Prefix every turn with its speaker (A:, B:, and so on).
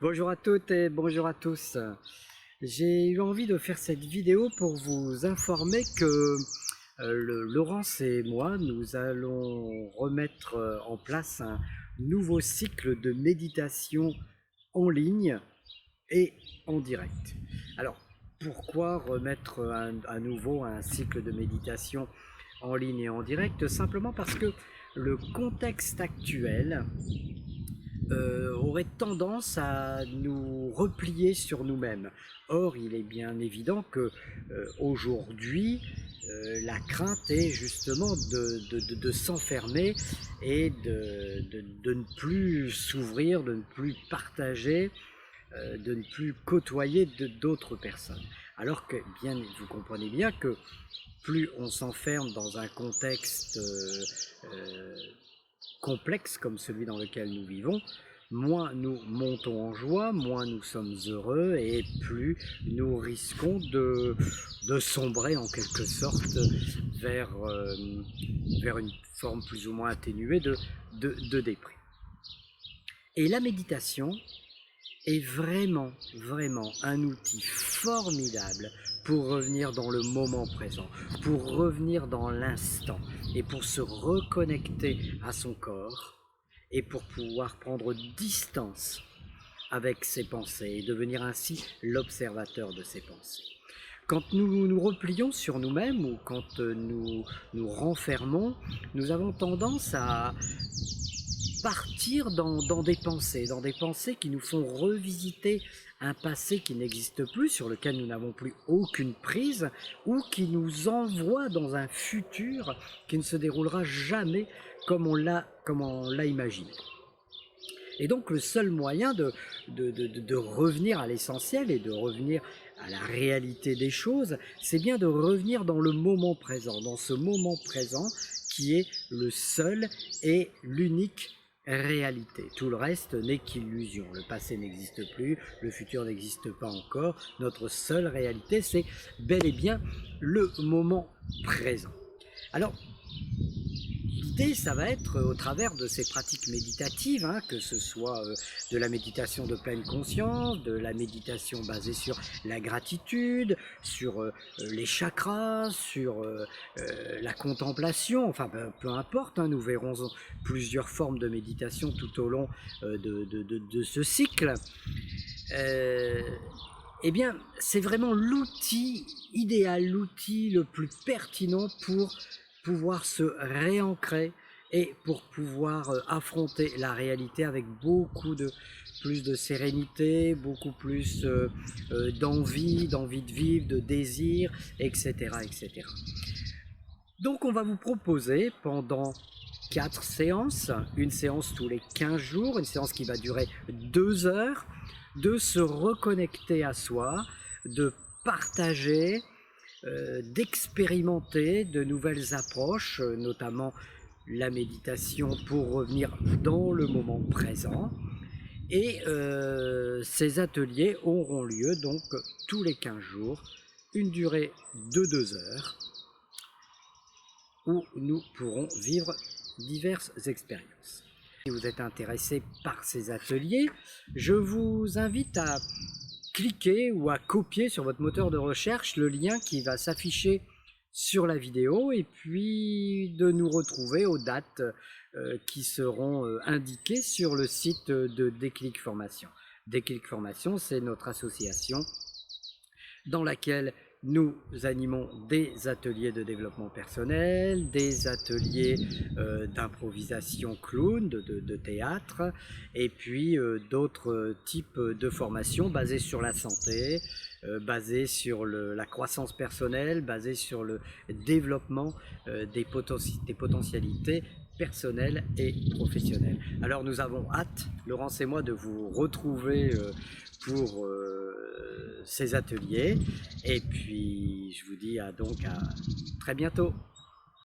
A: Bonjour à toutes et bonjour à tous. J'ai eu envie de faire cette vidéo pour vous informer que Laurence et moi, nous allons remettre en place un nouveau cycle de méditation en ligne et en direct. Alors, pourquoi remettre à nouveau un cycle de méditation en ligne et en direct? Simplement parce que le contexte actuel aurait tendance à nous replier sur nous-mêmes. Or, il est bien évident que aujourd'hui, la crainte est justement de s'enfermer et de ne plus s'ouvrir, de ne plus partager, de ne plus côtoyer d'autres personnes. Alors que bien, vous comprenez bien que plus on s'enferme dans un contexte complexe comme celui dans lequel nous vivons, moins nous montons en joie, moins nous sommes heureux et plus nous risquons de sombrer en quelque sorte vers une forme plus ou moins atténuée de déprime. Et la méditation est vraiment un outil formidable pour revenir dans le moment présent, pour revenir dans l'instant et pour se reconnecter à son corps et pour pouvoir prendre distance avec ses pensées et devenir ainsi l'observateur de ses pensées. Quand nous nous replions sur nous-mêmes ou quand nous nous renfermons, nous avons tendance à partir dans des pensées qui nous font revisiter un passé qui n'existe plus, sur lequel nous n'avons plus aucune prise, ou qui nous envoie dans un futur qui ne se déroulera jamais comme on l'a imaginé. Et donc le seul moyen de revenir à l'essentiel et de revenir à la réalité des choses, c'est bien de revenir dans le moment présent, dans ce moment présent qui est le seul et l'unique réalité. Tout le reste n'est qu'illusion. Le passé n'existe plus, le futur n'existe pas encore. Notre seule réalité, c'est bel et bien le moment présent. Alors, l'idée, ça va être au travers de ces pratiques méditatives, que ce soit de la méditation de pleine conscience, de la méditation basée sur la gratitude, sur les chakras, sur la contemplation, enfin peu importe, nous verrons plusieurs formes de méditation tout au long de ce cycle. Eh bien, c'est vraiment l'outil idéal, l'outil le plus pertinent pour pouvoir se réancrer et pour pouvoir affronter la réalité avec beaucoup plus de sérénité, beaucoup plus d'envie de vivre, de désir, etc., etc. Donc on va vous proposer pendant 4 séances, une séance tous les 15 jours, une séance qui va durer 2 heures, de se reconnecter à soi, de partager, d'expérimenter de nouvelles approches, notamment la méditation pour revenir dans le moment présent. Et ces ateliers auront lieu donc tous les 15 jours, une durée de 2 heures, où nous pourrons vivre diverses expériences. Si vous êtes intéressé par ces ateliers, je vous invite à cliquer ou à copier sur votre moteur de recherche le lien qui va s'afficher sur la vidéo et puis de nous retrouver aux dates qui seront indiquées sur le site de Déclic Formation. Déclic Formation, c'est notre association dans laquelle nous animons des ateliers de développement personnel, des ateliers d'improvisation clown, de théâtre, et puis d'autres types de formations basées sur la santé, basées sur la croissance personnelle, basées sur le développement des potentialités personnelles et professionnelles. Alors nous avons hâte, Laurence et moi, de vous retrouver pour ces ateliers, et puis je vous dis donc à très bientôt.